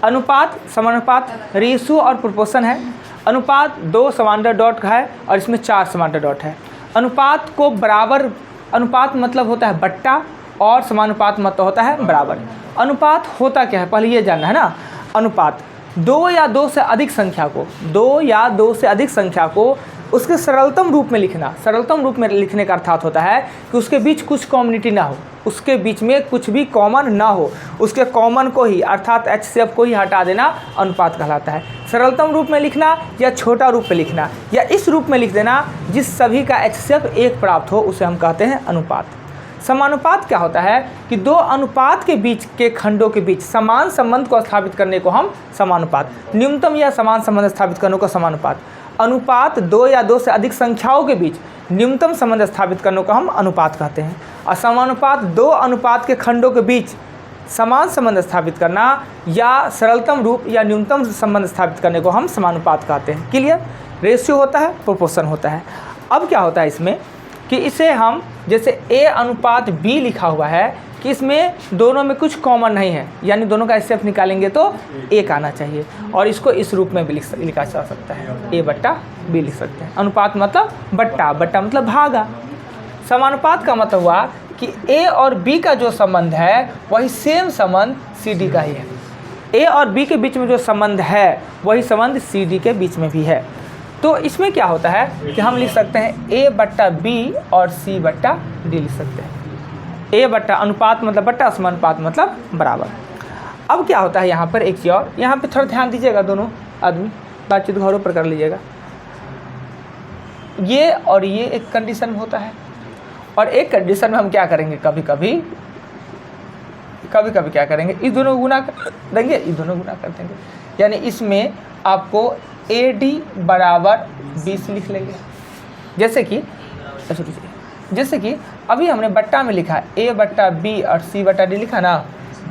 अनुपात समानुपात रेशियो और प्रोपोर्शन है। अनुपात 2 समांतर डॉट का है और इसमें 4 समांतर डॉट है। अनुपात को बराबर, अनुपात मतलब होता है बट्टा और समानुपात मतलब होता है बराबर। अनुपात होता क्या है पहले ये जानना है ना। अनुपात 2 या 2 से अधिक संख्या को, 2 या 2 से अधिक संख्या को उसके सरलतम रूप में लिखना। सरलतम रूप में लिखने का अर्थात होता है कि उसके बीच कुछ कॉमनिटी ना हो, उसके बीच में कुछ भी कॉमन ना हो, उसके कॉमन को ही अर्थात HCF को ही हटा देना अनुपात कहलाता है। सरलतम रूप में लिखना या छोटा रूप में लिखना या इस रूप में लिख देना जिस सभी का HCF 1 प्राप्त हो, उसे हम कहते हैं अनुपात। समानुपात क्या होता है कि 2 अनुपात के बीच के खंडों के बीच समान संबंध को स्थापित करने को हम समानुपात, न्यूनतम या समान संबंध स्थापित करने को समानुपात। अनुपात 2 या 2 से अधिक संख्याओं के बीच न्यूनतम संबंध स्थापित करने को हम अनुपात कहते हैं। और समानुपात 2 अनुपात के खंडों के बीच समान संबंध स्थापित करना या सरलतम रूप या न्यूनतम संबंध स्थापित करने को हम समानुपात कहते हैं। क्लियर। रेशियो होता है, प्रोपोर्शन होता है। अब क्या होता है इसमें कि इसे हम जैसे A अनुपात B लिखा हुआ है कि इसमें दोनों में कुछ कॉमन नहीं है, यानी दोनों का HCF निकालेंगे तो 1 आना चाहिए और इसको इस रूप में भी लिखा जा सकता है, A/B लिख सकते हैं। अनुपात मतलब बट्टा, बट्टा मतलब भागा। समानुपात का मतलब हुआ कि A और B का जो संबंध है वही सेम संबंध CD का ही है। A और B के बीच में जो संबंध है वही संबंध CD के बीच में भी है। तो इसमें क्या होता है कि हम लिख सकते हैं A/B और C/D लिख सकते हैं। A बट्टा अनुपात मतलब बट्टा, समानुपात मतलब बराबर। अब क्या होता है यहाँ पर एक चीज़ और, यहाँ पे थोड़ा ध्यान दीजिएगा, दोनों आदमी बातचीत घरों पर कर लीजिएगा। ये और ये एक कंडीशन में होता है और एक कंडीशन में हम क्या करेंगे, कभी कभी क्या करेंगे, इस दोनों को गुना कर देंगे, इस दोनों गुना कर देंगे, यानी इसमें आपको AD बराबर 20 लिख लेंगे। जैसे कि अभी हमने बट्टा में लिखा A/B और C/D लिखा ना,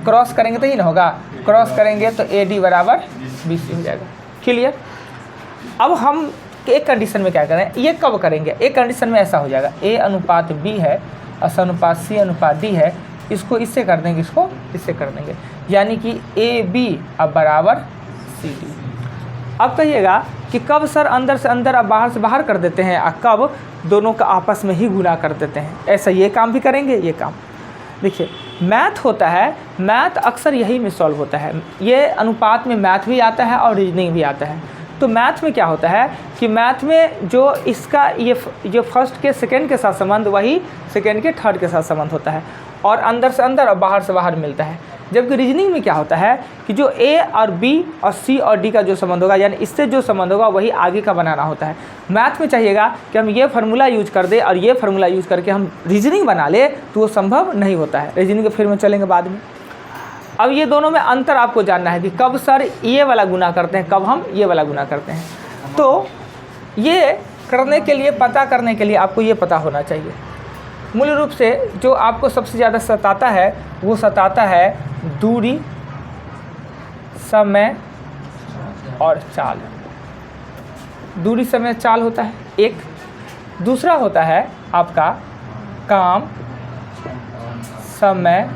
क्रॉस करेंगे तो ही ना होगा, क्रॉस करेंगे तो AD बराबर 20 हो जाएगा। क्लियर। अब हम एक कंडीशन में क्या करें, ये कब करेंगे, एक कंडीशन में ऐसा हो जाएगा A अनुपात B है और अनुपात C अनुपात D है, इसको इससे कर देंगे, इसको इससे कर देंगे, यानी कि AB अब बराबर CD। अब कहिएगा कि कब सर अंदर से अंदर और बाहर से बाहर कर देते हैं और कब दोनों का आपस में ही गुना कर देते हैं। ऐसा ये काम भी करेंगे, ये काम देखिए मैथ होता है, मैथ अक्सर यही में सॉल्व होता है। ये अनुपात में मैथ भी आता है और रीजनिंग भी आता है। तो मैथ में क्या होता है कि मैथ में जो इसका ये फर्स्ट के सेकंड के साथ संबंध वही सेकंड के थर्ड के साथ संबंध होता है और अंदर से अंदर और बाहर से बाहर मिलता है। जबकि रीजनिंग में क्या होता है कि जो A और B और C और D का जो संबंध होगा, यानी इससे जो संबंध होगा वही आगे का बनाना होता है। मैथ में चाहिएगा कि हम ये फार्मूला यूज कर दे और ये फार्मूला यूज करके हम रीजनिंग बना ले, तो वो संभव नहीं होता है। रीजनिंग के फिर में चलेंगे बाद में। अब ये दोनों में अंतर आपको जानना है कि कब सर ये वाला गुना करते हैं, कब हम ये वाला गुना करते हैं। तो ये करने के लिए, पता करने के लिए आपको ये पता होना चाहिए। मूल रूप से जो आपको सबसे ज़्यादा सताता है वो सताता है दूरी, समय और चाल। दूरी, समय, चाल होता है एक। दूसरा होता है आपका काम, समय,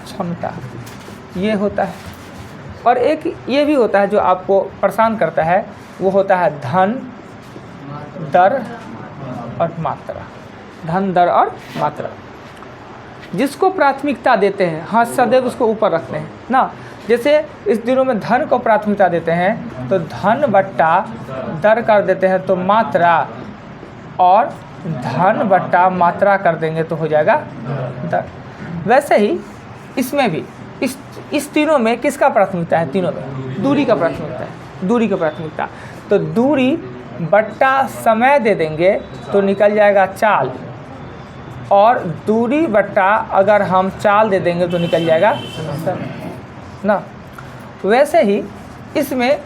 क्षमता, ये होता है। और एक ये भी होता है जो आपको परेशान करता है, वो होता है धन, दर और मात्रा। धन, दर और मात्रा जिसको प्राथमिकता देते हैं, हाँ सदैव उसको ऊपर रखते हैं ना। जैसे इस दिनों में धन को प्राथमिकता देते हैं तो धन बट्टा दर कर देते हैं तो मात्रा, और धन बट्टा मात्रा कर देंगे तो हो जाएगा दर। वैसे ही इसमें भी इस तीनों में किसका प्राथमिकता है, तीनों में दूरी का प्राथमिकता है, दूरी का प्राथमिकता। तो दूरी बट्टा समय दे देंगे तो निकल जाएगा चाल, और दूरी बट्टा अगर हम चाल दे देंगे तो निकल जाएगा समय ना। वैसे ही इसमें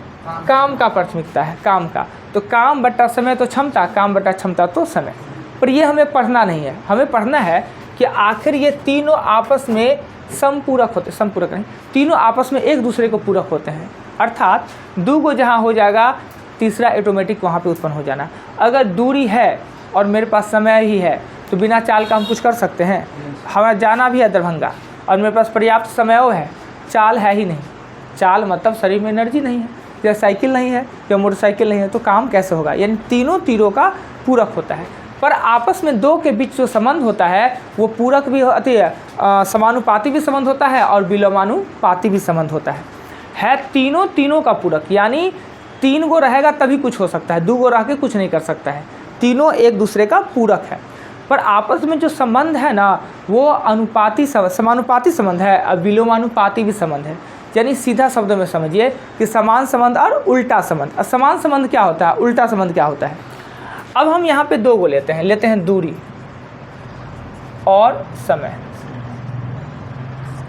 काम का प्राथमिकता है, काम का, तो काम बट्टा समय तो क्षमता, काम बट्टा क्षमता तो समय। पर ये हमें पढ़ना नहीं है, हमें पढ़ना है कि आखिर ये तीनों आपस में समपूरक होते, समपूरक नहीं, तीनों आपस में एक दूसरे को पूरक होते हैं। अर्थात दो को जहाँ हो जाएगा तीसरा ऑटोमेटिक वहाँ पे उत्पन्न हो जाना। अगर दूरी है और मेरे पास समय ही है तो बिना चाल का हम कुछ कर सकते हैं। हमें जाना भी है दरभंगा, और मेरे पास पर्याप्त समय है, चाल है ही नहीं। चाल मतलब शरीर में एनर्जी नहीं है, या साइकिल नहीं है, या मोटरसाइकिल नहीं है, तो काम कैसे होगा। यानी तीनों तीरों का पूरक होता है। पर आपस में दो के बीच जो संबंध होता है वो पूरक भी होती है, समानुपाती भी संबंध होता है और विलोमानुपाती भी संबंध होता है तीनों का पूरक। यानी 3 गो रहेगा तभी कुछ हो सकता है, 2 गो रह के कुछ नहीं कर सकता है। तीनों एक दूसरे का पूरक है। पर आपस में जो संबंध है ना वो समानुपाती संबंध है और विलोमानुपाती भी संबंध है। यानी सीधा शब्दों में समझिए कि समान संबंध और उल्टा संबंध। समान संबंध क्या होता है, उल्टा संबंध क्या होता है। अब हम यहाँ पे 2 गो लेते हैं दूरी और समय।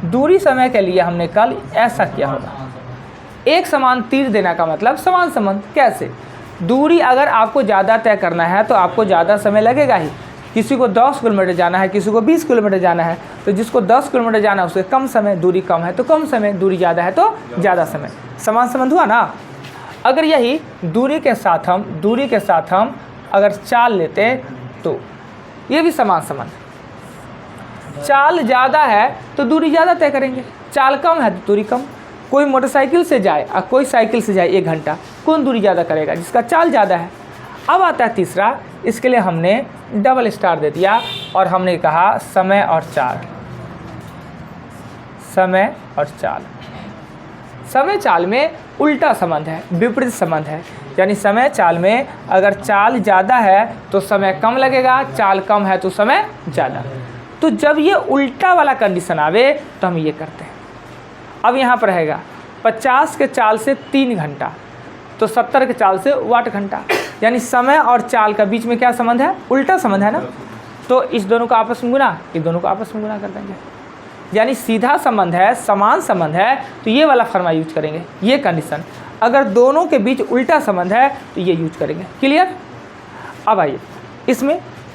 दूरी समय के लिए हमने कल ऐसा किया होगा, एक समान तीर देना का मतलब समान संबंध। कैसे? दूरी अगर आपको ज़्यादा तय करना है तो आपको ज़्यादा समय लगेगा ही। किसी को 10 किलोमीटर जाना है, किसी को 20 किलोमीटर जाना है, तो जिसको 10 किलोमीटर जाना है उसके कम समय, दूरी कम है तो कम समय, दूरी ज़्यादा है तो ज़्यादा समय। समान संबंध हुआ ना। अगर यही दूरी के साथ हम अगर चाल लेते तो ये भी समान संबंध। चाल ज़्यादा है तो दूरी ज़्यादा तय करेंगे, चाल कम है तो दूरी कम। कोई मोटरसाइकिल से जाए और कोई साइकिल से जाए 1 घंटा, कौन दूरी ज़्यादा करेगा? जिसका चाल ज़्यादा है। अब आता है तीसरा, इसके लिए हमने डबल स्टार दे दिया और हमने कहा समय और चाल। समय चाल में उल्टा संबंध है, विपरीत संबंध है। यानी समय चाल में अगर चाल ज़्यादा है तो समय कम लगेगा, चाल कम है तो समय ज़्यादा। तो जब ये उल्टा वाला कंडीशन आवे तो हम ये करते हैं। अब यहाँ पर रहेगा 50 के चाल से 3 घंटा तो 70 के चाल से वाट घंटा। यानी समय और चाल का बीच में क्या संबंध है? उल्टा संबंध है ना। तो इस दोनों का आपस में गुना, इस दोनों को आपस में गुना कर देंगे। यानी सीधा संबंध है, समान संबंध है तो ये वाला फॉर्मा यूज करेंगे, ये कंडीशन। अगर दोनों के बीच उल्टा संबंध है तो ये यूज करेंगे। क्लियर? अब आइए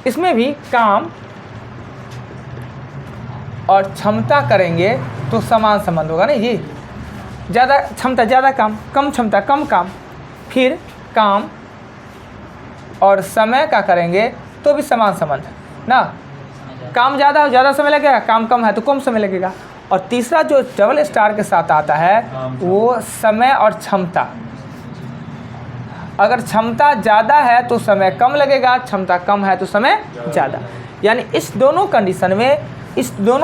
इसमें भी काम और क्षमता करेंगे तो समान संबंध होगा ना जी। ज़्यादा क्षमता ज़्यादा काम, कम क्षमता कम काम। फिर काम और समय का करेंगे तो भी समान संबंध ना। काम ज़्यादा हो ज़्यादा समय लगेगा, काम कम है तो कम समय लगेगा। और तीसरा जो डबल स्टार के साथ आता है वो समय और क्षमता। अगर क्षमता ज़्यादा है तो समय कम लगेगा, क्षमता कम है तो समय ज़्यादा। यानी इस दोनों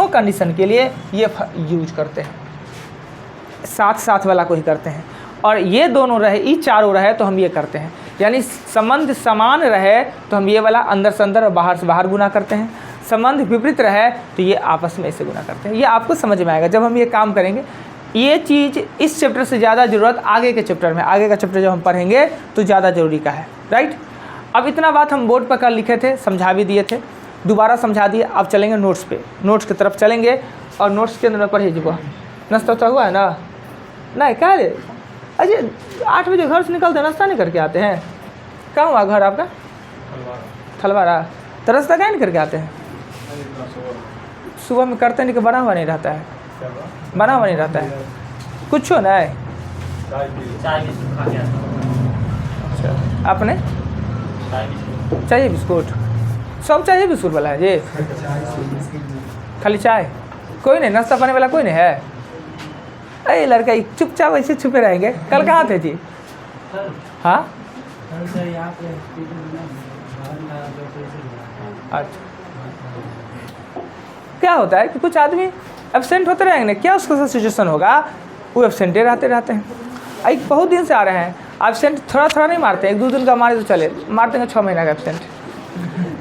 कंडीशन के लिए ये यूज करते हैं, साथ वाला को ही करते हैं। और ये दोनों रहे, ये चारों रहे तो हम ये करते हैं। यानी संबंध समान रहे तो हम ये वाला अंदर से अंदर और बाहर से बाहर गुना करते हैं। संबंध विपरीत रहे तो ये आपस में ऐसे गुना करते हैं। ये आपको समझ में आएगा जब हम ये काम करेंगे। ये चीज़ इस चैप्टर से ज़्यादा ज़रूरत आगे के चैप्टर में, आगे का चैप्टर जब हम पढ़ेंगे तो ज़्यादा ज़रूरी का है। राइट? अब इतना बात हम बोर्ड पर कल लिखे थे, समझा भी दिए थे, दोबारा समझा दिए। अब चलेंगे नोट्स पे, नोट्स की तरफ चलेंगे और नोट्स के अंदर पढ़िए। जी नाश्ता तो हुआ है ना? नहीं क्या है? अजय 8 बजे घर से निकलते नाश्ता नहीं करके आते हैं? कहाँ हुआ घर आपका? थलवारा। तो रास्ता क्या नहीं करके आते हैं? सुबह में करते नहीं कि बना हुआ नहीं रहता है? बना हुआ नहीं रहता है कुछ हो ना? अच्छा, आपने चाहिए बिस्कुट? सब चाहिए बिस्कुट वाला है जी? खाली चाय? कोई नहीं नाश्ता पाने वाला कोई नहीं है? अरे लड़का चुपचाप ऐसे छुपे रहेंगे। कल कहाँ थे जी? हाँ अच्छा, क्या होता है कि कुछ आदमी एब्सेंट होते रहेंगे, क्या उसका सिचुएशन होगा, वो एब्सेंटे रहते हैं। एक बहुत दिन से आ रहे हैं एब्सेंट, थोड़ा नहीं मारते, 1-2 दिन का मारे तो चले, मारते हैं 6 महीना का एब्सेंट।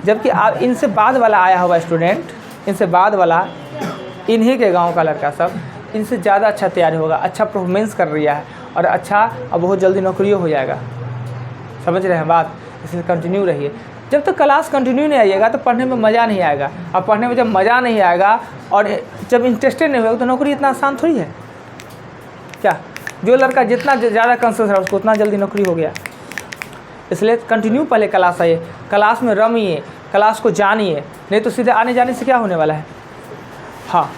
जबकि आप इनसे बाद वाला आया हुआ स्टूडेंट, इनसे बाद वाला इन्हीं के गांव का लड़का सब इनसे ज़्यादा अच्छा तैयारी होगा, अच्छा परफॉर्मेंस कर रहा है और अच्छा अब बहुत जल्दी नौकरियों हो जाएगा। समझ रहे हैं बात? इसलिए कंटिन्यू रहिए। जब तक क्लास कंटिन्यू नहीं आइएगा तो पढ़ने में मज़ा नहीं आएगा। अब पढ़ने में जब मज़ा नहीं आएगा और जब इंटरेस्टेड नहीं होगा तो नौकरी इतना आसान थोड़ी है। क्या जो लड़का जितना ज़्यादा कंसेंट्रेट है उसको उतना जल्दी नौकरी हो गया। इसलिए कंटिन्यू पहले क्लास आइए, क्लास में रमिए, क्लास को जानिए, नहीं तो सीधे आने जाने से क्या होने वाला है। हाँ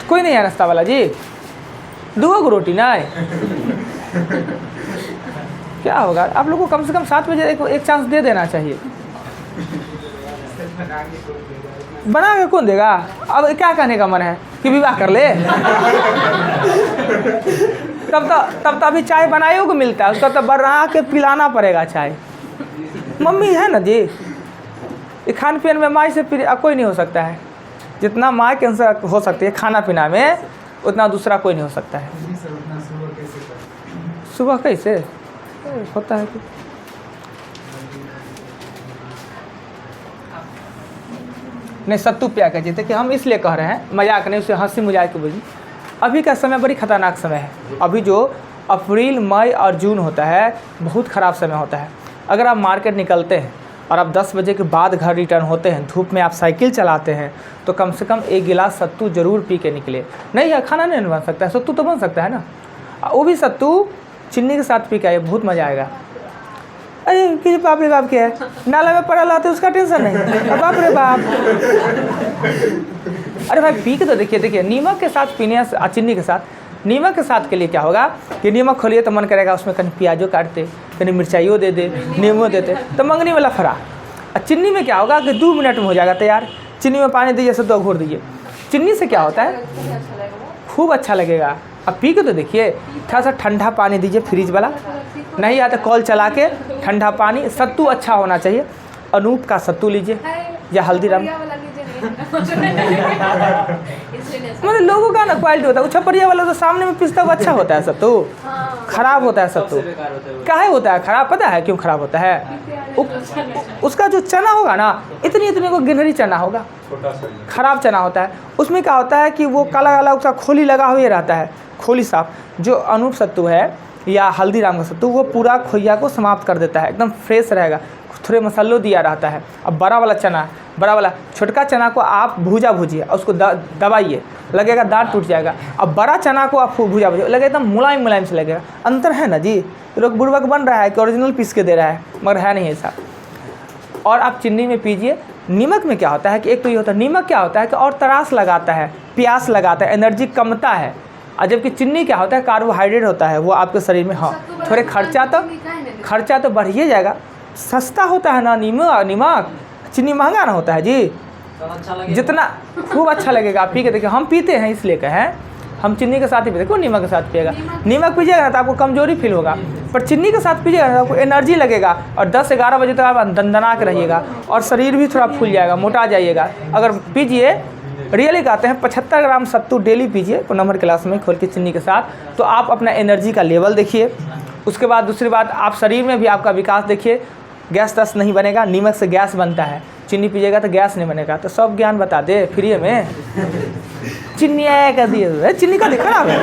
कोई नहीं है नाश्ता वाला जी? 2 रोटी ना है? क्या होगा? आप लोगों को कम से कम 7 बजे एक चांस दे देना चाहिए। बना के कौन देगा? अब क्या कहने का मन है कि विवाह कर ले? तब तो अभी चाय बनाए को मिलता है, उसका तो बना के पिलाना पड़ेगा चाय। मम्मी है ना जी, ये खान पीन में माँ से कोई नहीं हो सकता है। जितना माँ के अंदर हो सकती है खाना पीना में, उतना दूसरा कोई नहीं हो सकता है। सुबह कैसे होता है कि नहीं सत्तू पिया कर जीते कि हम इसलिए कह रहे हैं, मजाक नहीं, उसे हंसी मजाक की वजह। अभी का समय बड़ी खतरनाक समय है। अभी जो अप्रैल मई और जून होता है बहुत ख़राब समय होता है। अगर आप मार्केट निकलते हैं और आप 10 बजे के बाद घर रिटर्न होते हैं, धूप में आप साइकिल चलाते हैं, तो कम से कम 1 गिलास सत्तू ज़रूर पी के निकले। नहीं है खाना नहीं बन सकता है, सत्तू तो बन सकता है ना, वो भी सत्तू चीनी के साथ पी के आइए, बहुत मज़ा आएगा। अरे कि बाप रे बाप क्या है, नाला में पड़ा लाते उसका टेंशन नहीं, बाप रे बाप। अरे भाई पी के तो देखिए नीमक के साथ पीने, चीनी के साथ। नीमक के साथ के लिए क्या होगा कि नीमक खोलिए तो मन करेगा उसमें कहीं प्याजो काटते, कहीं मिर्चाइयों दे दे, नींबू देते, तो मंगनी वाला फरा। और चीनी में क्या होगा कि 2 मिनट में हो जाएगा तैयार। चीनी में पानी दीजिए, सत्तू घोर दीजिए। चीनी से क्या होता है, खूब अच्छा लगेगा। अब पी के तो देखिए, थोड़ा सा ठंडा पानी दीजिए फ्रिज वाला, नहीं आता कॉल चला के ठंडा पानी। सत्तू अच्छा होना चाहिए, अनूप का सत्तू लीजिए या हल्दीराम। मतलब लोगों का ना क्वालिटी होता है, छपरिया वाला तो सामने में पिसता हुआ अच्छा होता है सत्तू, खराब होता है सत्तू। काहे होता है खराब, पता है क्यों खराब होता है? उसका जो चना होगा ना, इतनी को गिनहरी चना होगा, खराब चना होता है। उसमें क्या होता है कि वो काला काला उसका खोली लगा हुआ रहता है, खोली साफ। जो अनूप सत्तू है या हल्दीराम का सत्तू, वो पूरा खोइया को समाप्त कर देता है, एकदम फ्रेश रहेगा, थोड़े मसालों दिया रहता है। अब बड़ा वाला चना, बड़ा वाला, छोटका चना को आप भूजिए और उसको दबाइए, लगेगा दांत टूट जाएगा। अब बड़ा चना को आप भूजिए, लगेगा एकदम मुलायम से लगेगा। अंतर है ना जी, लोग बुड़बक बन रहा है कि ओरिजिनल पीस के दे रहा है, मगर है नहीं ऐसा। और आप चीनी में पीजिए। नीमक में क्या होता है कि एक तो ये होता है, नीमक क्या होता है कि और तरास लगाता है, प्यास लगाता है, एनर्जी कमता है। और जबकि चीनी क्या होता है, कार्बोहाइड्रेट होता है, वो आपके शरीर में, हाँ थोड़े खर्चा तो बढ़िए जाएगा। सस्ता होता है ना नीमक, चीनी महंगा ना होता है जी। जितना खूब अच्छा लगेगा, आप पी के देखिए। हम पीते हैं इसलिए कहें, हम चीनी के साथ ही पीते, कौन नीमक के साथ पिएगा? नीमक पीजिएगा ना तो आपको कमजोरी फील होगा, पर चीनी के साथ पीजिएगा ना आपको एनर्जी लगेगा, और 10-11 बजे तक आप दंदना के रहिएगा, और शरीर भी थोड़ा फूल जाएगा, मोटा जाइएगा। अगर पीजिए, रियली कहते हैं 75 ग्राम सत्तू डेली पीजिए नंबर क्लास में खोल के चीनी के साथ, तो आप अपना एनर्जी का लेवल देखिए। उसके बाद दूसरी बात, आप शरीर में भी आपका विकास देखिए, गैस तस नहीं बनेगा। नीमक से गैस बनता है, चीनी पीजिएगा तो गैस नहीं बनेगा। तो सब ज्ञान बता दे फ्री में। चीनी का दिए, चीनी का खराब है।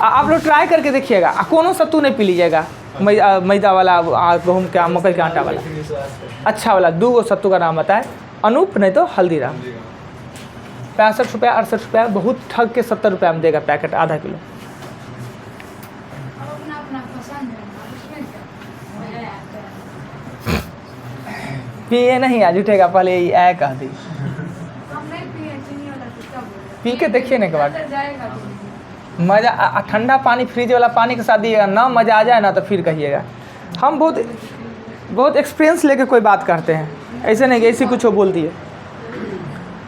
आप लोग ट्राई करके देखिएगा, कोनो सत्तू नहीं पी लीजिएगा, मैदा वाला, गेहूँ का, मकई का आटा वाला, अच्छा वाला। 2 सत्तू का नाम बताए, अनूप नहीं तो हल्दीराम। 65 रुपया 68 रुपया, बहुत ठग के 70 रुपया में देगा पैकेट, आधा किलो। पिए नहीं, आज उठेगा पहले ऐ कह दी। पी के देखिए ना एक बार, मज़ा। ठंडा पानी फ्रिज वाला पानी के साथ दिएगा ना, मज़ा आ जाए ना तो फिर कहिएगा। हम बहुत एक्सपीरियंस लेके कोई बात करते हैं, ऐसे नहीं कि ऐसी कुछ हो बोल दिए।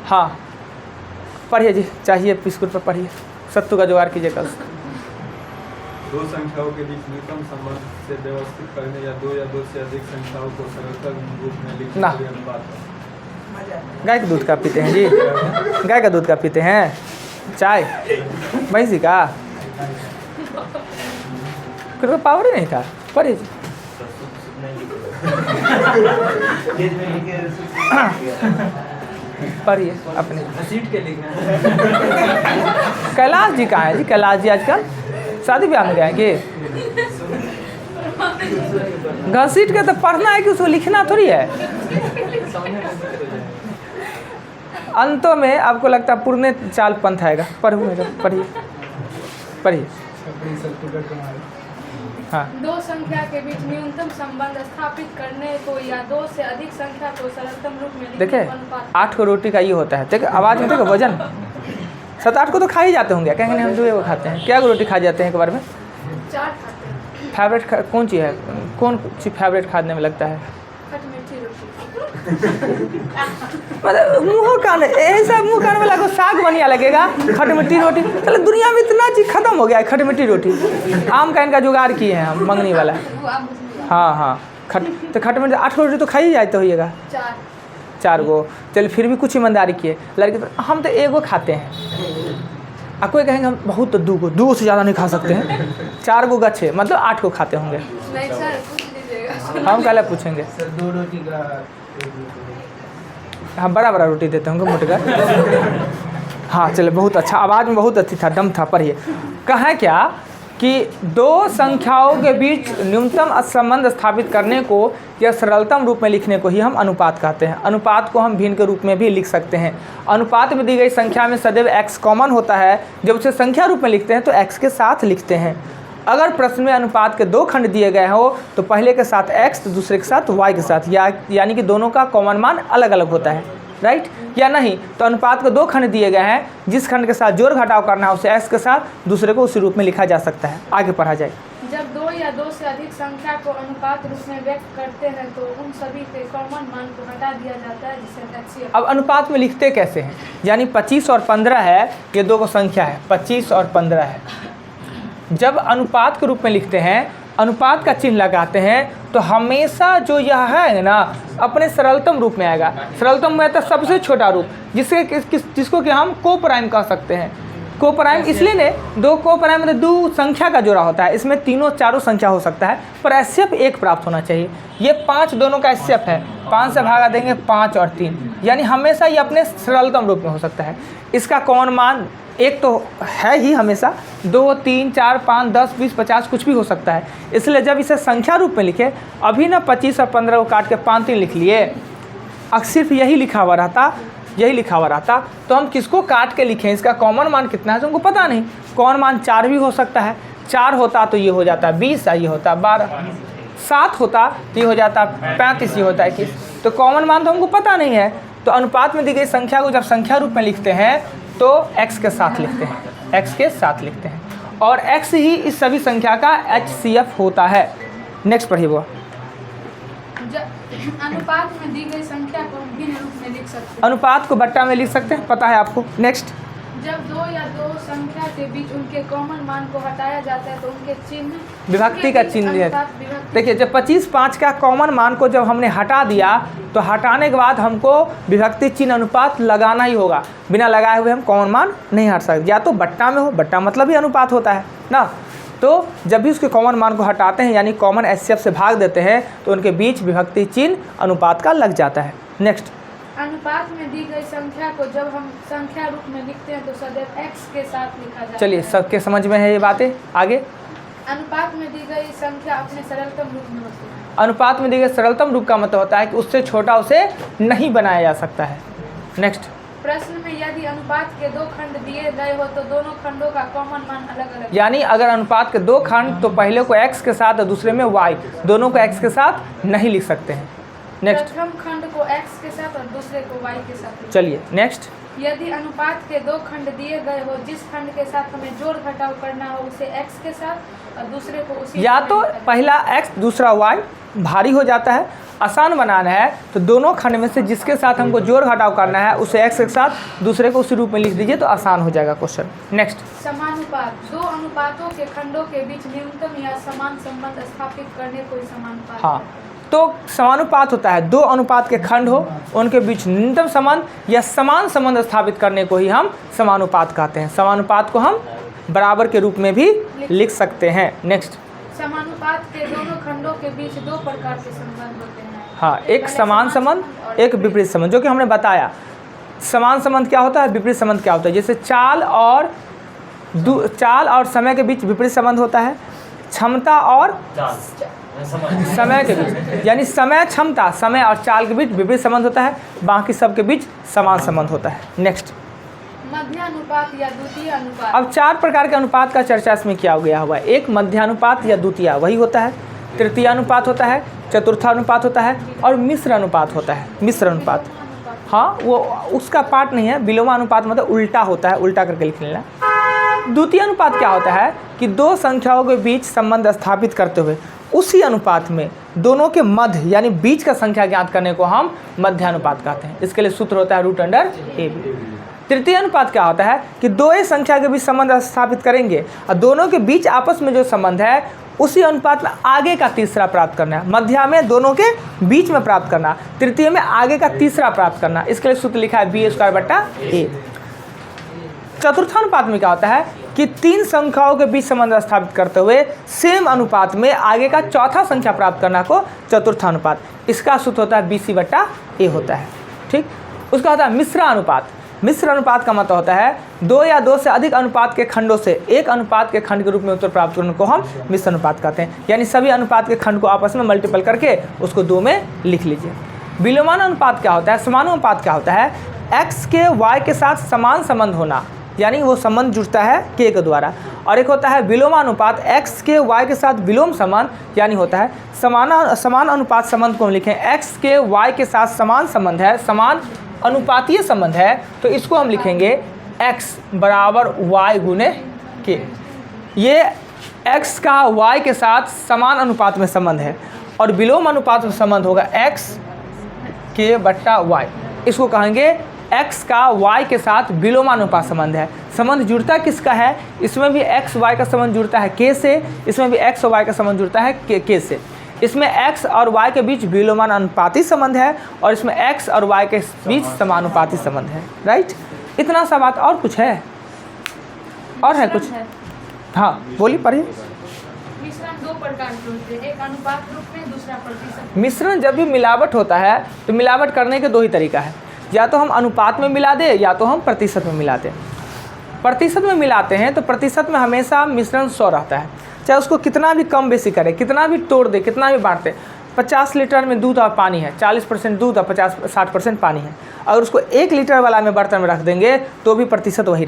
हाँ पढ़िए जी, चाहिए बिस्कुट पर पढ़िए, सत्तू का जुगाड़ कीजिए कल। 2 संख्याओं के बीच न्यूनतम संबंध से व्यवस्थित करने या 2 या 2 से अधिक संख्याओं को सरलतम रूप में लिखने के लिए अनुपात है। गाय का दूध का पीते हैं जी? गाय का दूध का पीते हैं? चाय भैंसी का? कोई पावर ही नहीं था। पढ़िए जी। पढ़िए अपने। कैलाश जी कहाँ है जी? कैलाश जी आजकल शादी ब्याह में गए कि? घसीट के तो पढ़ना है कि उसको लिखना थोड़ी है। अंतों में आपको लगता है पुरने चाल पंथ आएगा। पढ़िए। हाँ। 2 संख्या के बीच न्यूनतम संबंध स्थापित करने को या 2 से अधिक संख्या को सरलतम रूप में देखिए 8 को रोटी का ये होता है, देखिए आवाज़ में देखो वजन। 7-8 को तो खा ही जाते होंगे, कहेंगे नहीं हम 2 को खाते हैं। क्या रोटी खा जाते हैं एक बार में? 4 खाते हैं। फेवरेट कौन चीज़ है? कौन चीज़ फेवरेट खाने में लगता है? खट मीठी रोटी। मतलब मुँह कान ऐसा मुँह कान वाला को साग बढ़िया लगेगा, खट मिट्टी रोटी। चलो दुनिया में इतना चीज़ खत्म हो गया है, खट मिट्टी रोटी। आम का इनका जुगाड़ किए हैं हम, मंगनी वाला। हाँ हाँ, खट मिट्टी 8 रोटी तो खा ही जाते होइएगा, 4 गो। चलिए फिर भी कुछ ईमानदारी किए। लड़के तो हम तो 1 गो खाते हैं, आप कोई कहेंगे हम बहुत तो 2 गो से ज़्यादा नहीं खा सकते हैं। 4 गो गच्छे मतलब 8 को खाते होंगे। नहीं सर, पूछ लीजिएगा। हम कल पूछेंगे। सर 2 रोटी का हाँ, बड़ा रोटी देते होंगे मोटे का। हाँ चलिए, बहुत अच्छा, आवाज़ में बहुत अच्छी था, दम था। पढ़िए, कहा क्या कि 2 संख्याओं के बीच न्यूनतम संबंध स्थापित करने को या सरलतम रूप में लिखने को ही हम अनुपात कहते हैं। अनुपात को हम भिन्न के रूप में भी लिख सकते हैं। अनुपात में दी गई संख्या में सदैव x कॉमन होता है। जब उसे संख्या रूप में लिखते हैं तो x के साथ लिखते हैं। अगर प्रश्न में अनुपात के 2 खंड दिए गए हो तो पहले के साथ x तो दूसरे के साथ y के साथ, यानी कि दोनों का कॉमन मान अलग अलग होता है, राइट या नहीं। तो अनुपात के 2 खंड दिए गए हैं, जिस खंड के साथ जोड़ घटाव करना है उसे x के साथ, दूसरे को उसी रूप में लिखा जा सकता है। आगे पढ़ा जाए। जब 2 या 2 से अधिक संख्या को अनुपात रूप में व्यक्त करते हैं तो उन सभी के कॉमन मान को हटा दिया जाता है, जिसे HCF। अब अनुपात में लिखते कैसे हैं? यानी 25 और 15 है, ये 2 को संख्या है, 25 और 15 है। जब अनुपात के रूप में लिखते हैं, अनुपात का चिन्ह लगाते हैं, तो हमेशा जो यह है ना अपने सरलतम रूप में आएगा। सरलतम में आता है सबसे छोटा रूप, जिसको कि हम को प्राइम कह सकते हैं। को प्राइम इसलिए ने 2 को प्राइम मतलब 2 संख्या का जोड़ा होता है, इसमें 3 4 संख्या हो सकता है, पर HCF 1 प्राप्त होना चाहिए। ये 5 दोनों का HCF है, 5 से भागा देंगे 5 और 3, यानी हमेशा ये अपने सरलतम रूप में हो सकता है। इसका कॉमन मान 1 तो है ही हमेशा, 2 3 4 5 10 20 50 कुछ भी हो सकता है। इसलिए जब इसे संख्या रूप में लिखे, अभी ना 25 और 15 को काट के 5 3 लिख लिए, अगर सिर्फ यही लिखा हुआ रहता तो हम किसको काट के लिखें? इसका कॉमन मान कितना है तो हमको पता नहीं। कॉमन मान 4 भी हो सकता है, 4 होता तो ये हो जाता 20, ये होता 12, 7 होता तो ये हो जाता 35, ये होता 21। तो कॉमन मान तो हमको पता नहीं है। तो अनुपात में दी गई संख्या को जब संख्या रूप में लिखते हैं तो x के साथ लिखते हैं, और x ही इस सभी संख्या का HCF होता है। नेक्स्ट पढ़िए वो। अनुपात में दी गई संख्या को हम भिन्न रूप में लिख सकते हैं। अनुपात को बट्टा में लिख सकते हैं, पता है आपको। नेक्स्ट, जब 2 या 2 संख्या के बीच उनके कॉमन मान को हटाया जाता है तो उनके चिन्ह विभक्ति का चिन्ह देखिए। जब 25 5 का कॉमन मान को जब हमने हटा दिया तो हटाने के बाद हमको विभक्ति चिन्ह अनुपात लगाना ही होगा। बिना लगाए हुए हम कॉमन मान नहीं हटा सकते। या तो बट्टा में हो, बट्टा मतलब ही अनुपात होता है ना। तो जब भी उसके कॉमन मान को हटाते हैं यानी कॉमन HCF से भाग देते हैं तो उनके बीच विभक्ति चिन्ह अनुपात का लग जाता है। नेक्स्ट, अनुपात में दी गई संख्या को जब हम संख्या रूप में लिखते हैं तो सदैव x के साथ लिखा जाता है। चलिए, सबके समझ में है ये बातें। आगे, अनुपात में दी गई संख्या अपने सरलतम रूप में होती है। अनुपात में दी गई सरलतम रूप का मतलब होता है कि उससे छोटा उसे नहीं बनाया जा सकता है। नेक्स्ट, प्रश्न में यदि अनुपात के 2 खंड दिए गए हो तो दोनों खंडों का कॉमन मान अलग अलग, यानी अगर अनुपात के 2 खंड तो पहले को x के साथ और दूसरे में y, दोनों को x के साथ नहीं लिख सकते हैं। नेक्स्ट, प्रथम खंड को x के साथ और दूसरे को y के साथ। चलिए नेक्स्ट, यदि अनुपात के 2 खंड दिए गए हो, जिस खंड के साथ हमें जोड़ घटाव करना हो उसे x के साथ और दूसरे को उसी या तो पहला x दूसरा y भारी हो जाता है, आसान बनाना है तो दोनों खंड में से जिसके साथ हमको जोड़ घटाव करना है उसे x के साथ दूसरे को उसी रूप में लिख दीजिए तो आसान हो जाएगा क्वेश्चन। नेक्स्ट, समानुपात 2 अनुपातों के खंडों के बीच न्यूनतम या समान संबंध स्थापित करने कोई समानुपात। हाँ, तो समानुपात होता है 2 अनुपात के खंड हो उनके बीच न्यूनतम संबंध या समान संबंध स्थापित करने को ही हम समानुपात कहते हैं। समानुपात को हम बराबर के रूप में भी लिख सकते हैं। नेक्स्ट, समानुपात के दोनों खंडों के बीच 2 प्रकार के संबंध होते हैं। हाँ, एक समान संबंध, एक विपरीत संबंध, जो कि हमने बताया। समान संबंध क्या होता है, विपरीत संबंध क्या होता है। जैसे चाल और समय के बीच विपरीत संबंध होता है, क्षमता और समय के बीच, यानी समय क्षमता, समय और चाल के बीच विपरीत संबंध होता है, बाकी सब के बीच समान संबंध होता है। नेक्स्ट, मध्यानुपात या द्वितीय अनुपात। अब 4 प्रकार के अनुपात का चर्चा इसमें किया गया हुआ है। एक मध्यानुपात या द्वितीय वही होता है, तृतीय अनुपात होता है, चतुर्थानुपात होता है और मिश्र अनुपात होता है। मिश्र अनुपात, हाँ, वो उसका पार्ट नहीं है। विलोमा अनुपात मतलब उल्टा होता है, उल्टा करके लिख लेना। द्वितीय अनुपात क्या होता है कि 2 संख्याओं के बीच संबंध स्थापित करते हुए उसी अनुपात में दोनों के मध्य यानी बीच का संख्या ज्ञात करने को हम मध्यानुपात कहते हैं। इसके लिए सूत्र होता है √√AB। तृतीय अनुपात क्या होता है कि दो ही संख्या के बीच संबंध स्थापित करेंगे और दोनों के बीच आपस में जो संबंध है उसी अनुपात में आगे का तीसरा प्राप्त करना है। मध्य में दोनों के बीच में प्राप्त करना, तृतीय में आगे का तीसरा प्राप्त करना। इसके लिए सूत्र लिखा है B²/A। चतुर्थानुपात में क्या होता है कि तीन संख्याओं के बीच संबंध स्थापित करते हुए सेम अनुपात में आगे का चौथा संख्या प्राप्त करना को चतुर्थानुपात। इसका सूत्र होता है BC/A होता है। ठीक, उसका होता है मिश्र अनुपात। मिश्र अनुपात का मतलब होता है दो या दो से अधिक अनुपात के खंडों से एक अनुपात के खंड के रूप में उत्तर प्राप्त करने को हम मिश्र अनुपात कहते हैं। यानी सभी अनुपात के खंड को आपस में मल्टीपल करके उसको 2 में लिख लीजिए। विलोमान अनुपात क्या होता है? समानुपात क्या होता है? x के y के साथ समान संबंध होना, यानी वो संबंध जुड़ता है k के द्वारा। और एक होता है विलोमानुपात, x के y के साथ विलोम संबंध, यानी होता है समान अनुपात संबंध को हम लिखें x के y के साथ समान संबंध है, समान अनुपातीय संबंध है, तो इसको हम लिखेंगे x बराबर y गुने k। ये x का y के साथ समान अनुपात में संबंध है और विलोम अनुपात में संबंध होगा x k/y। इसको कहेंगे x का y के साथ विलोमानुपात संबंध है। संबंध जुड़ता किसका है? इसमें भी x y का संबंध जुड़ता है k से, इसमें भी x और y का संबंध जुड़ता है k से। इसमें x और y के बीच विलोमानुपाती संबंध है और इसमें x और y के बीच समानुपाती संबंध है। राइट, इतना सा बात। और कुछ है? और है कुछ? हाँ बोलिए, पढ़िए। मिश्रण 2 प्रकार के होते हैं, एक अनुपात रूप में, दूसरा प्रतिशत। मिश्रण जब भी मिलावट होता है तो मिलावट करने के 2 ही तरीका है, या तो हम अनुपात में मिला दें या तो हम प्रतिशत में मिला दें। प्रतिशत में मिलाते हैं तो प्रतिशत में हमेशा मिश्रण 100 रहता है, चाहे उसको कितना भी कम बेसी करे, कितना भी तोड़ दे, कितना भी बांट दे। 50 लीटर में दूध और पानी है, 40% दूध और 60% पानी है। अगर उसको 1 लीटर वाला में बर्तन में रख देंगे तो भी प्रतिशत वही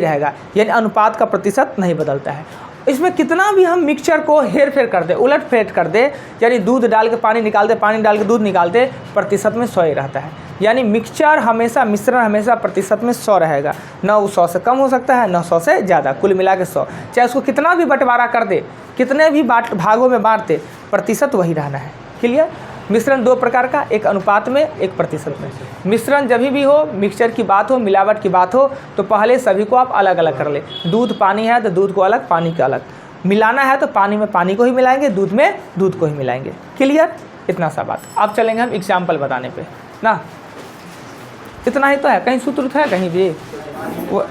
रहेगा, यानी अनुपात का प्रतिशत नहीं बदलता है। इसमें कितना भी हम मिक्सचर को हेर फेर कर दे, उलट फेर कर दे, यानी दूध डाल के पानी निकाल दे, पानी डाल के दूध निकाल दे, प्रतिशत में 100 ही रहता है। यानी मिक्सचर हमेशा, मिश्रण हमेशा प्रतिशत में 100 रहेगा, न वो 100 से कम हो सकता है न 100 से ज़्यादा, कुल मिला के 100। चाहे उसको कितना भी बंटवारा कर दे, कितने भी भागों में बांट दे, प्रतिशत वही रहना है। क्लियर? मिश्रण 2 प्रकार का, एक अनुपात में, एक प्रतिशत में। मिश्रण जब भी हो, मिक्सचर की बात हो, मिलावट की बात हो, तो पहले सभी को आप अलग अलग कर ले। दूध पानी है तो दूध को अलग, पानी को अलग। मिलाना है तो पानी में पानी को ही मिलाएंगे, दूध में दूध को ही मिलाएंगे। क्लियर? इतना सा बात। अब चलेंगे हम एग्जाम्पल बताने पे ना। इतना ही तो है, कहीं सूत्र है कहीं भी? वो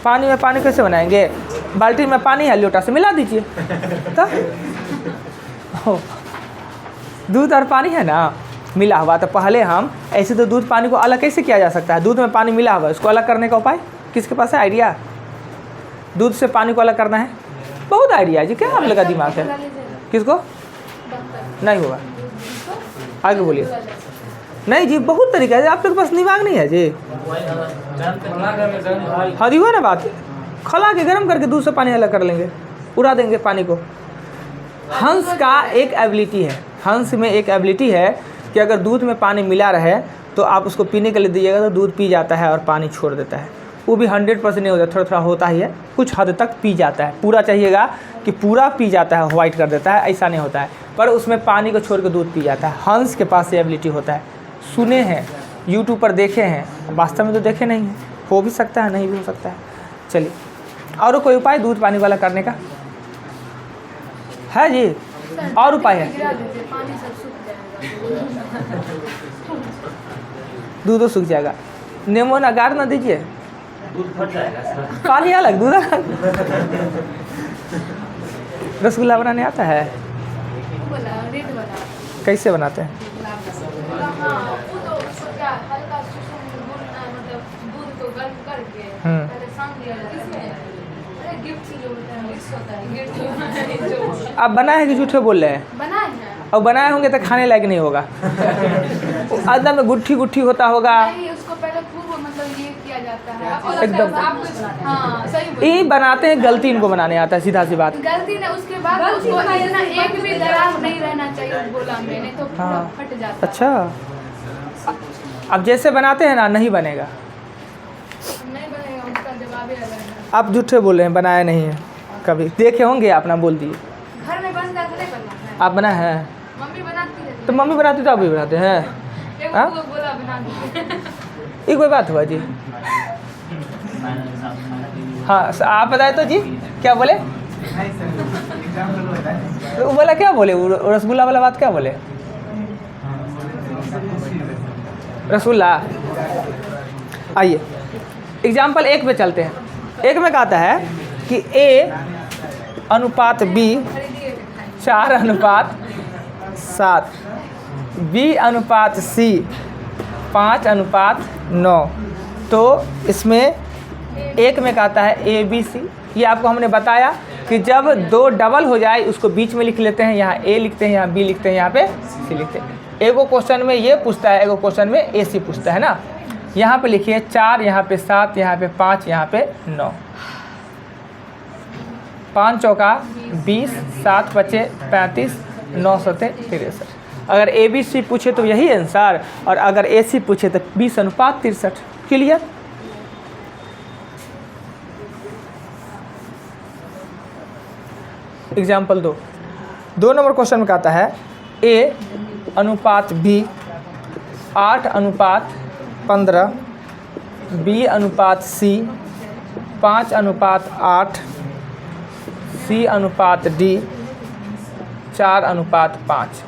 पानी में पानी कैसे बनाएंगे? बाल्टी में पानी है, लोटा से मिला दीजिए। तो दूध और पानी है ना मिला हुआ, तो पहले हम ऐसे तो दूध पानी को अलग कैसे किया जा सकता है? दूध में पानी मिला हुआ है, उसको अलग करने का उपाय किसके पास है? आइडिया? दूध से पानी को अलग करना है, बहुत आइडिया है जी। क्या आप लगा दिमाग है? किसको? नहीं होगा, आगे बोलिए। नहीं जी, बहुत तरीका है, आप लोग के पास दिमाग नहीं है जी। हाँ हुआ ना बात, खला के गर्म करके दूध से पानी अलग कर लेंगे, उड़ा देंगे पानी को। हंस का एक एबिलिटी है, हंस में एक एबिलिटी है कि अगर दूध में पानी मिला रहे तो आप उसको पीने के लिए दीजिएगा तो दूध पी जाता है और पानी छोड़ देता है। वो भी 100% नहीं होता, थोड़ा थोड़ा होता ही है, कुछ हद तक पी जाता है। पूरा चाहिएगा कि पूरा पी जाता है, वाइट कर देता है, ऐसा नहीं होता है, पर उसमें पानी को छोड़ के दूध पी जाता है। हंस के पास ये एबिलिटी होता है। सुने हैं, यूट्यूब पर देखे हैं, वास्तव में तो देखे नहीं हैं, हो भी सकता है नहीं भी हो सकता है। चलिए, और कोई उपाय दूध पानी वाला करने का है जी? और उपाय है? दूध सूख जाएगा, नींबू ना गार ना दीजिए, दूध फट जाएगा, पानी अलग दूध अलग। रसगुल्ला बनाने आता है? कैसे बनाते हैं? आप बनाए हैं कि झूठे बोल रहे हैं? बनाए हैं। और बनाए होंगे तो खाने लायक नहीं होगा। अंदर में गुट्ठी गुट्ठी होता होगा। नहीं, उसको पहले खूब मतलब ये किया जाता है और एकदम। हाँ सही बोल। ये बनाते हैं, गलती इनको बनाने आता है, सीधा सी बात। गलती ने उसके बाद उसको इतना एक भी दरार नहीं रहना चाहिए बोला मैंने, तो पूरा फट जाता है। अच्छा, अब जैसे बनाते हैं ना, नहीं बनेगा। नहीं बनेगा, उसका जवाब ही अलग है। आप झूठे बोल रहे हैं, बनाया नहीं है, कभी देखे होंगे, अपना बोल दिए। घर में बन जाता नहीं बनना है, आप बना है मम्मी बनाती है। तो मम्मी बनाती तो आप भी बनाते हैं। एक हाँ? को बोला बना दीजिए। ये कोई बात हुआ जी? हाँ आप बताए तो जी, क्या बोले? वो बोला क्या बोले? वो रसगुल्ला वाला बात क्या बोले? रसगुल्ला। आइए एग्जाम्पल 1 पे चलते हैं। 1 में कहता है कि A अनुपात B 4:7, B अनुपात C 5:9। तो इसमें 1 में कहता है ABC। ये आपको हमने बताया कि जब 2 डबल हो जाए उसको बीच में लिख लेते हैं, यहाँ A लिखते हैं, यहाँ B लिखते हैं, यहाँ पे C लिखते हैं। एगो क्वेश्चन में ये पूछता है, एगो क्वेश्चन में AC पूछता है ना। यहाँ पे लिखिए 4, यहाँ पे 7, यहाँ पे 5, यहाँ पे 9। 5 चौका 20, 7 पचे 35, 9 सते 63। अगर ABC पूछे तो यही आंसर, और अगर AC पूछे तो 20:63। क्लियर? एग्जाम्पल 2 नंबर क्वेश्चन में कहता है A अनुपात B 8:15, B अनुपात C 5:8, C अनुपात D 4:5।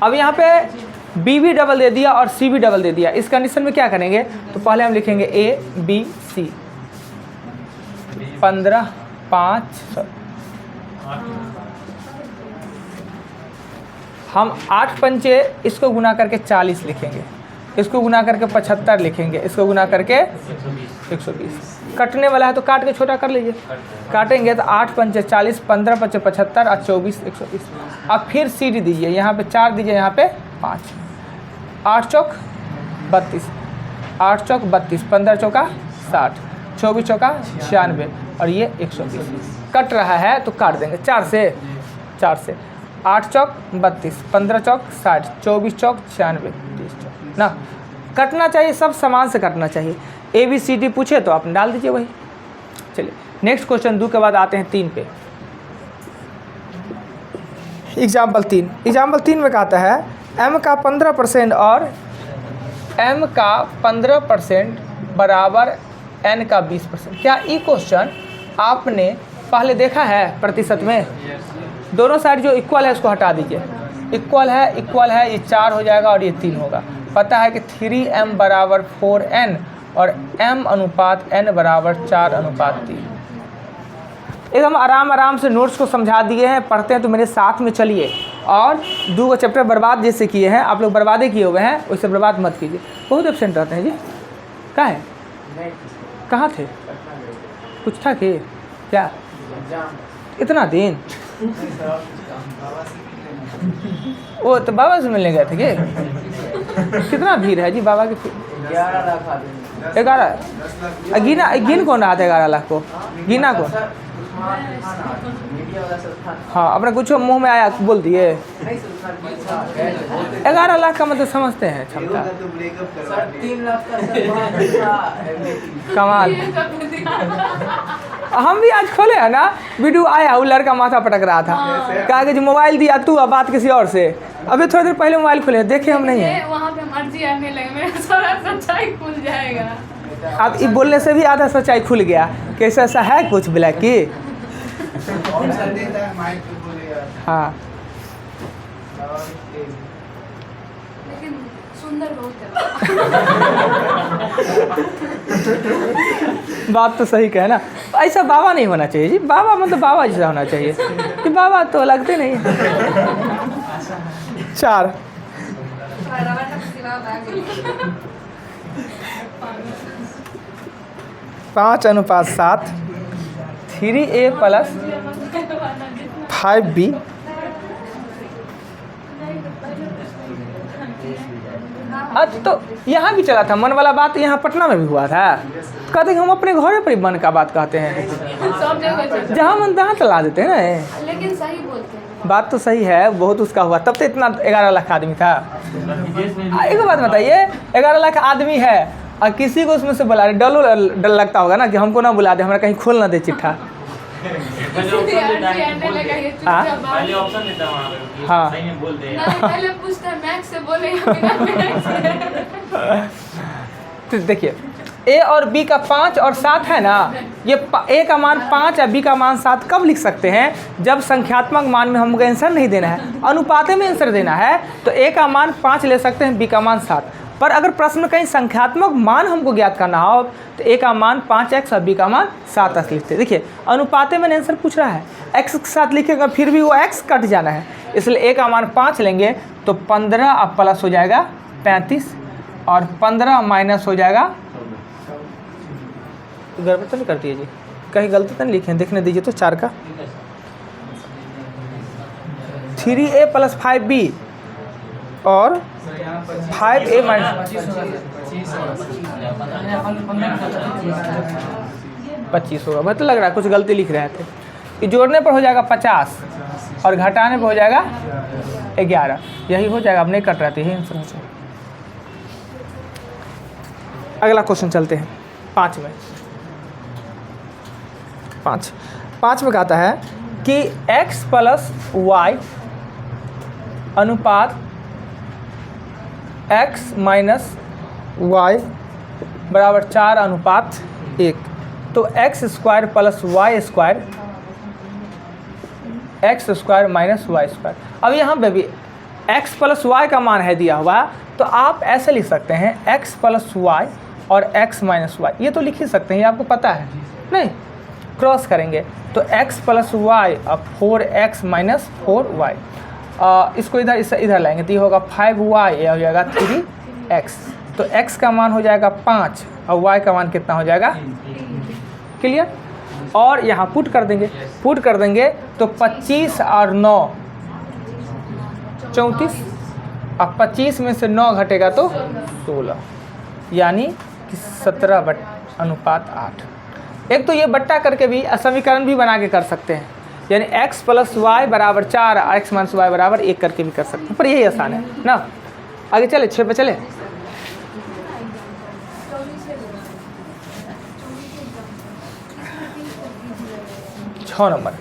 अब यहाँ पे B भी डबल दे दिया और C भी डबल दे दिया। इस कंडीशन में क्या करेंगे? तो पहले हम लिखेंगे A B C 15 5। हम 8 पंचे इसको गुना करके 40 लिखेंगे, इसको गुना करके 75 लिखेंगे, इसको गुना करके 120। कटने वाला है तो काट के छोटा कर लीजिए। काटेंगे तो 8 पंचे 40, 15 पंचे 75 और 24 120। अब फिर CD दीजिए, यहाँ पे 4 दीजिए, यहाँ पे 5। 8 चौक 32, 8 चौक 32, 15 चौका 60, 24 चौका 96 और ये 120। कट रहा है तो काट देंगे 4 से। 8 चौक 32, 15 चौक 60, 24 चौक 96, 30 चौक ना। कटना चाहिए, सब समान से कटना चाहिए। ABCD पूछे तो आप डाल दीजिए वही। चलिए नेक्स्ट क्वेश्चन 2 के बाद आते हैं 3 पे। एग्जाम्पल 3 में कहता है M का 15% और M का 15% बराबर N का 20%। क्या ये क्वेश्चन आपने पहले देखा है प्रतिशत में? दोनों साइड जो इक्वल है उसको हटा दीजिए। इक्वल है, ये 4 हो जाएगा और ये 3 होगा। पता है कि 3M बराबर 4N और M अनुपात N बराबर 4:3। एकदम आराम से नोट्स को समझा दिए हैं। पढ़ते हैं तो मेरे साथ में चलिए। और 2 चैप्टर बर्बाद जैसे किए हैं आप लोग, बर्बादे किए हुए हैं, वैसे बर्बाद मत कीजिए। बहुत एब्सेंट रहते हैं जी। क्या है? कहाँ थे? कुछ था कि क्या इतना दिन? वो तो बाबा से मिलने गए थे कि? कितना भीड़ है जी बाबा के? 11। गिन कौन रहा था 11 लाख को? गिना कौन? हाँ अपना कुछ मुंह में आया बोल दिए। 11 लाख का मतलब समझते हैं क्षमता। कमाल। हम भी आज खोले हैं ना, वीडियो आया, वो लड़का माथा पटक रहा था। कहा कि जो मोबाइल दिया तू, अब बात किसी और से। अभी थोड़ी देर पहले मोबाइल खोले, देखे हम नहीं है। वहाँ पे मर्जी आने लगे, मेरा सारा सच्चाई खुल जाएगा। अब ये बोलने से भी आधा सच्चाई खुल गया। कैसा ऐसा है कुछ ब्लैक की? हाँ लेकिन सुंदर बहुत है। बात तो सही कहे ना। ऐसा बाबा नहीं होना चाहिए जी। बाबा मतलब बाबा जैसा होना चाहिए कि बाबा तो लगते नहीं। 4 5:7 3A प्लस 5B तो यहाँ भी चला था मन वाला बात। यहाँ पटना में भी हुआ था। कहते हैं हम अपने घरे पर मन का बात कहते हैं, सब जगह जहाँ मन तहाँ चला देते हैं ना। लेकिन सही बोलते हैं। बात तो सही है, बहुत उसका हुआ। तब तो इतना 11 लाख आदमी था। एक बात बताइए, 11 लाख आदमी है और किसी को उसमें से बुला रहे, डर लगता होगा ना कि हमको ना बुला दे, हमारा कहीं खोल ना दे चिट्ठा। पहले ऑप्शन देता है कि बोल दे। पहले ऑप्शन देता है वहाँ पे कि हाँ। सही में बोल दे। नहीं, पहले पूछता है मैक्स से बोले या बिना मैक्स से। तो देखिए ए और बी का 5 और 7 है ना, ये ए का मान 5 और बी का मान 7 कब लिख सकते हैं? जब संख्यात्मक मान में हमको आंसर नहीं देना है, अनुपाते में आंसर देना है, तो ए का मान 5 ले सकते हैं, बी का मान 7। पर अगर प्रश्न में कहीं संख्यात्मक मान हमको ज्ञात करना हो तो ए का मान 5x और बी का मान 7x लिखते हैं। देखिए अनुपाते में आंसर पूछ रहा है, x के साथ लिखेगा फिर भी वो x कट जाना है, इसलिए ए का मान 5 लेंगे तो 15 अब प्लस हो जाएगा 35 और 15 माइनस हो जाएगा, गड़बड़ तो नहीं करती है जी, कहीं गलती तो नहीं लिखे हैं, देखने दीजिए तो 4 का 3a + 5b और 5a माइनस 25 होगा। मतलब लग रहा है कुछ गलती लिख रहे थे। ये जोड़ने पर हो जाएगा 50 और घटाने पर हो जाएगा 11, यही हो जाएगा। अब नहीं कट रहा था, यही आंसर हो जाएगा। अगला क्वेश्चन चलते हैं 5 में। 5 में कहता है कि x + y अनुपात x - y बराबर 4 अनुपात 1, तो x² + y² अब यहाँ पे भी x + y का मान है दिया हुआ, तो आप ऐसे लिख सकते हैं x + y और x - y, ये तो लिख ही सकते हैं, ये आपको पता है नहीं। क्रॉस करेंगे तो x + y अब 4x - 4y, इसको इधर लाएंगे तो ये होगा 5y, ये हो जाएगा 3x, तो x का मान हो जाएगा 5 और y का मान कितना हो जाएगा, क्लियर। और यहाँ पुट कर देंगे तो 25 और 9 34, अब 25 में से 9 घटेगा तो 16, यानी कि 17/8। एक तो ये बट्टा करके भी समीकरण भी बना के कर सकते हैं, यानी x + y बराबर 4 और x - y बराबर 1 करके भी कर सकते हैं, पर यही आसान है ना। आगे चले 6 पे चले। छः नंबर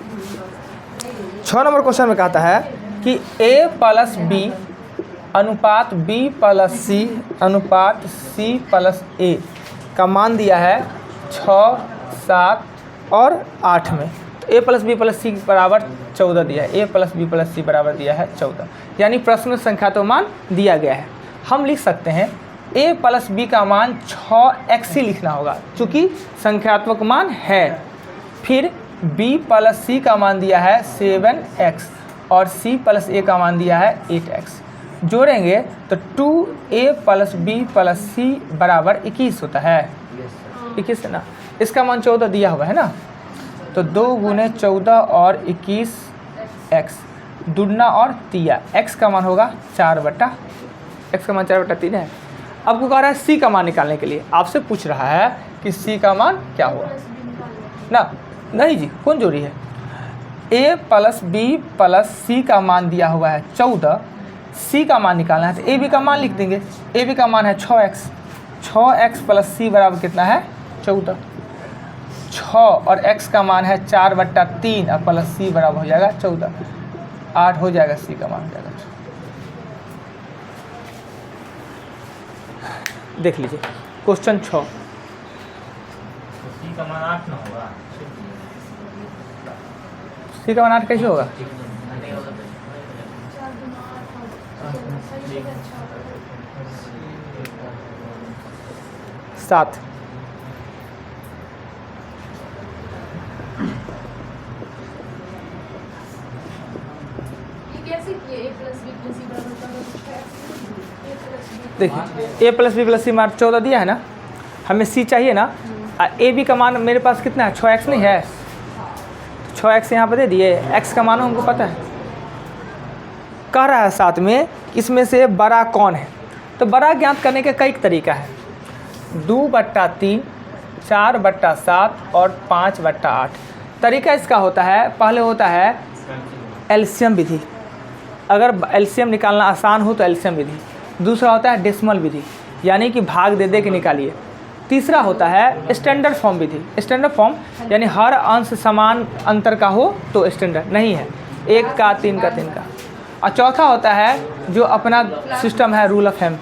क्वेश्चन में कहता है कि a + b अनुपात b + c अनुपात c + a का मान दिया है 6, 7 और 8 में, तो a + b + c बराबर 14 दिया है, a + b + c बराबर दिया है 14, यानी प्रश्न में संख्यात्मक मान दिया गया है। हम लिख सकते हैं a + b का मान 6x ही लिखना होगा चूँकि संख्यात्मक मान है, फिर b + c का मान दिया है 7x और c + a का मान दिया है 8x, जोड़ेंगे तो 2a + b + c बराबर 21 होता है, 21 है ना। इसका मान 14 दिया हुआ है ना, तो 2 × 14 और 21x दुगना और तिया, x का मान होगा 4/3 है। अब को कह रहा है c का मान निकालने के लिए, आपसे पूछ रहा है कि c का मान क्या होगा ना। नहीं जी, कौन जोड़ी है, a + b + c का मान दिया हुआ है 14, c का मान निकालना है तो a b का मान लिख देंगे, a b का मान है 6x + c बराबर कितना है 14, 6 और x का मान है 4/3 और प्लस c बराबर हो जाएगा 14, 8 हो जाएगा, c का मान हो जाएगा। देख लीजिए क्वेश्चन 6, c का मान 8 ना होगा, c का मान 8 कैसे होगा, 7। देखिए a + b + c मान 14 दिया है ना, हमें c चाहिए ना, a b का मान मेरे पास कितना है 6x नहीं है, 6x यहाँ पर दे दिए, x का मान हमको पता है। कह रहा है साथ में इसमें से बड़ा कौन है, तो बड़ा ज्ञात करने के कई तरीका है, 2/3, 4/7 और 5/8। तरीका इसका होता है, पहले होता है एलसीएम विधि, अगर एलसीएम निकालना आसान हो तो एलसीएम विधि, दूसरा होता है डेसिमल विधि, यानी कि भाग दे दे के निकालिए, तीसरा होता है स्टैंडर्ड फॉर्म विधि। स्टैंडर्ड फॉर्म यानी हर अंश समान अंतर का हो तो स्टैंडर्ड, नहीं है 1 का 3 का 3 का। और चौथा होता है जो अपना सिस्टम है rule of hem.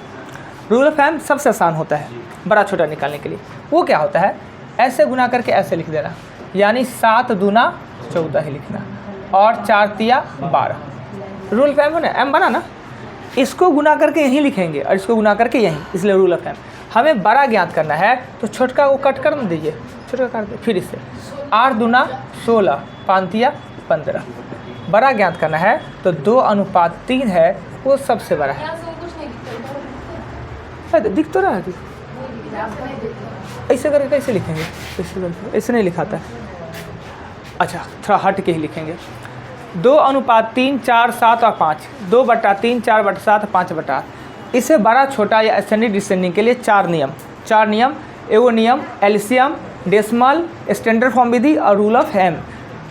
Rule of hem सबसे आसान होता है बड़ा छोटा निकालने के लिए। वो क्या होता है, ऐसे गुना करके ऐसे लिख देना, यानी 7 दूना 14 ही लिखना और 4 तिया 12। रूल ऑफ हेम है ना, एम बना ना, इसको गुना करके यहीं लिखेंगे और इसको गुना करके यहीं, इसलिए रूल ऑफ हेम। हमें बड़ा ज्ञात करना है तो छोटका को कट कर दीजिए, छोटका कर दे, फिर इससे 8 दूना 16 5 तिया 15। बड़ा ज्ञात करना है तो 2:3 है, वो सबसे बड़ा है। दिख तो रहा है, ऐसे करके कैसे लिखेंगे, ऐसे करके, ऐसे नहीं लिखाता है। अच्छा थोड़ा हट के ही लिखेंगे। 2:3 4 7 और 5, 2/3 4/7 5/8। इससे बड़ा छोटा या असेंडिंग डिसेंडिंग के लिए 4 नियम। एगो नियम एलसीएम, डेसिमल, स्टैंडर्ड फॉर्म विधि और रूल ऑफ हेम।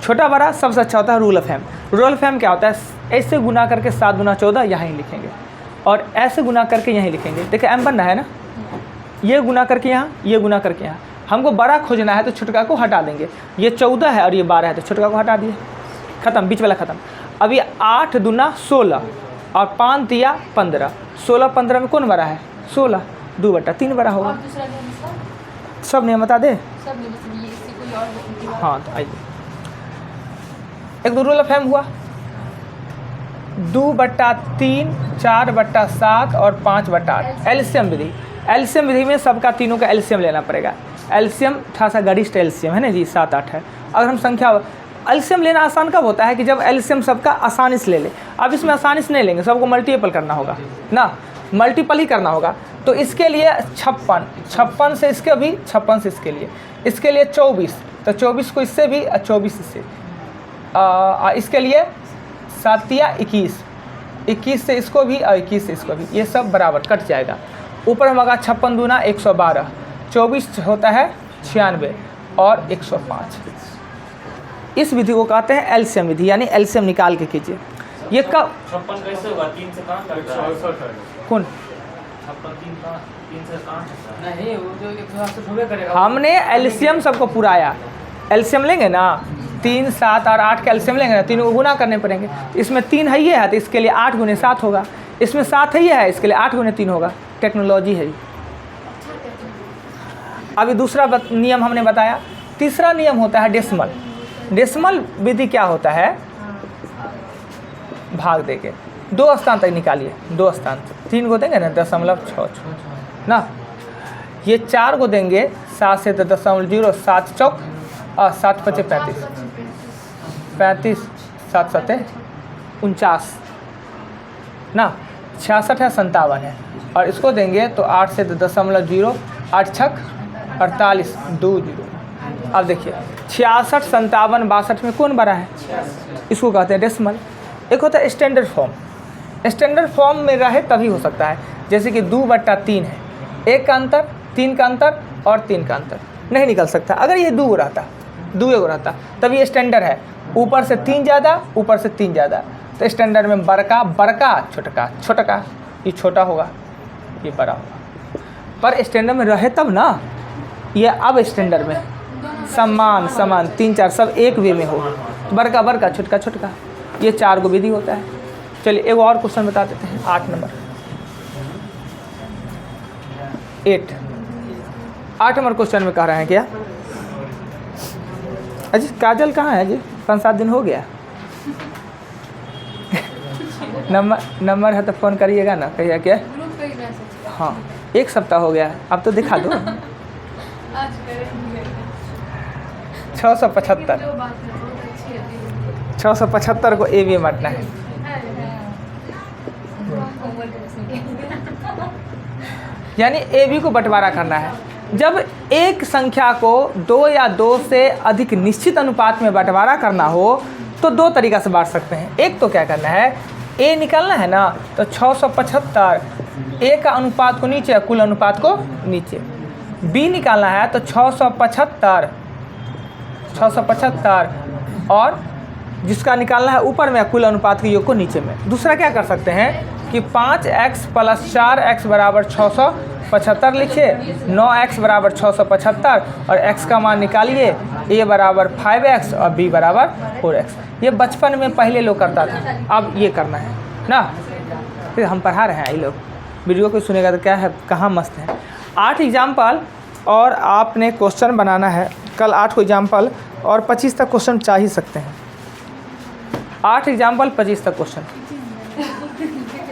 छोटा बड़ा सबसे अच्छा होता है rule of hem. Rule of hem क्या होता है, ऐसे गुना करके 7 दूना 14 यहाँ ही लिखेंगे और ऐसे गुना करके यहीं लिखेंगे। देखिए एम बनना है ना, ये गुना करके यहाँ, ये गुना करके यहाँ। हमको बड़ा खोजना है तो छोटका को हटा देंगे। ये 14 है और ये 12 है तो छोटका को हटा दिए, खत्म, बीच वाला खत्म। अभी 8 दूना 16 और 5 तिया 15। 16 15 में कौन बड़ा है, 16, 2/3 बड़ा होगा। सब नियम बता दे, हाँ तो आइए। एक दो रूल ऑफ हेम हुआ, 2/3 4/7 और 5/8। एलसीएम विधि, एलसीएम विधि में सबका तीनों का एलसीएम लेना पड़ेगा। एलसीएम थोड़ा सा गरिष्ठ एलसीएम है ना जी, 7 8 है। अगर हम संख्या एलसीएम लेना आसान कब होता है कि जब एलसीएम सबका आसानी से ले ले। अब इसमें आसानी से नहीं लेंगे, सबको मल्टीपल करना होगा ना, मल्टीपल ही करना होगा। तो इसके लिए 56 से इसके भी, 56 से इसके लिए 24, तो 24 को इससे भी और 24 इससे। इसके लिए 7 तिया 21 से इसको भी और 21 से इसको भी, ये सब बराबर कट जाएगा। ऊपर हम अगर 56 दूना 112, 24 होता है 96 और 105। इस विधि को कहते हैं एलसीएम विधि, यानी एलसीएम निकाल के कीजिए। ये कब 56 कैसे होगा, 3 से कहाँ करता है? 168 है। कौन 3 से कहाँ करता है? नहीं, वो जो 180 होबे करेगा। हमने एलसीएम सबको पुराया। एलसीएम लेंगे ना, 3 7 और 8 का एलसीएम लेंगे ना, तीनों को गुना करने पड़ेंगे। इसमें 3 है ये है तो इसके लिए 8 गुने 7 होगा। इसमें 7 है ये है, इसके लिए 8 गुने 3 होगा। टेक्नोलॉजी है। अभी दूसरा नियम हमने बताया। तीसरा नियम होता है डेसिमल। डेसिमल विधि क्या होता है, भाग देके 2 स्थान तक निकालिए, 2 स्थान 3 को देंगे ना 0.6 ना, ये 4 को देंगे 7 से तो 0.0, 7 चौक और 7 5 35, 35 7 7 49 ना, 66 है 57 है। और इसको देंगे तो 8 से तो 0.0, 8 छक 48 2 0। अब देखिए 66 57 62 में कौन बड़ा है, इसको कहते हैं डेसिमल। एक होता है स्टैंडर्ड फॉर्म। स्टैंडर्ड फॉर्म में रहे तभी हो सकता है, जैसे कि 2/3 है, 1 का अंतर, 3 का अंतर और 3 का अंतर नहीं निकल सकता। अगर ये 2 रहता, 2 रहता तब ये स्टैंडर्ड है। ऊपर से 3 ज़्यादा, ऊपर से 3 ज़्यादा, तो स्टैंडर्ड में बड़का बड़का छोटका छोटका, ये छोटा होगा ये बड़ा होगा। पर स्टैंडर्ड में रहे तब ना, ये अब स्टैंडर्ड में समान 3 4 सब एक वे में हो, बड़का बड़का छोटका छोटका, ये 4 को विधि होता है। चलिए एक और क्वेश्चन बता देते हैं, 8 नंबर 8 नंबर क्वेश्चन में कह रहे हैं क्या, अजी काजल कहाँ है जी, 5-7 दिन हो गया। नंबर है तो फ़ोन करिएगा ना, कहिए क्या। ग्रुप पे ही मैसेज। हाँ 1 सप्ताह हो गया, अब तो दिखा दो। आज करेंगे। 675 जो बात है बहुत अच्छी है। 675 को ए बी बांटना है। यानी ए बी को बंटवारा करना है। जब एक संख्या को 2 या 2 से अधिक निश्चित अनुपात में बंटवारा करना हो तो 2 तरीका से बांट सकते हैं। एक तो क्या करना है, ए निकालना है ना, तो 675 ए का अनुपात को नीचे, कुल अनुपात को नीचे। बी निकालना है तो 675 और जिसका निकालना है ऊपर में, कुल अनुपात के योग को नीचे में। दूसरा क्या कर सकते हैं कि 5x + 4x = 75 लिखिए, 9x बराबर 675 और x का मान निकालिए, a बराबर 5x और b बराबर 4x। ये बचपन में पहले लोग करता था, अब ये करना है ना। फिर हम पढ़ा रहे हैं, ये लोग वीडियो को सुनेगा तो क्या है, कहाँ मस्त है। 8 एग्जाम्पल और आपने क्वेश्चन बनाना है कल, 8 को एग्जाम्पल और 25 तक क्वेश्चन चाह ही सकते हैं। 8 एग्जाम्पल 25 तक क्वेश्चन।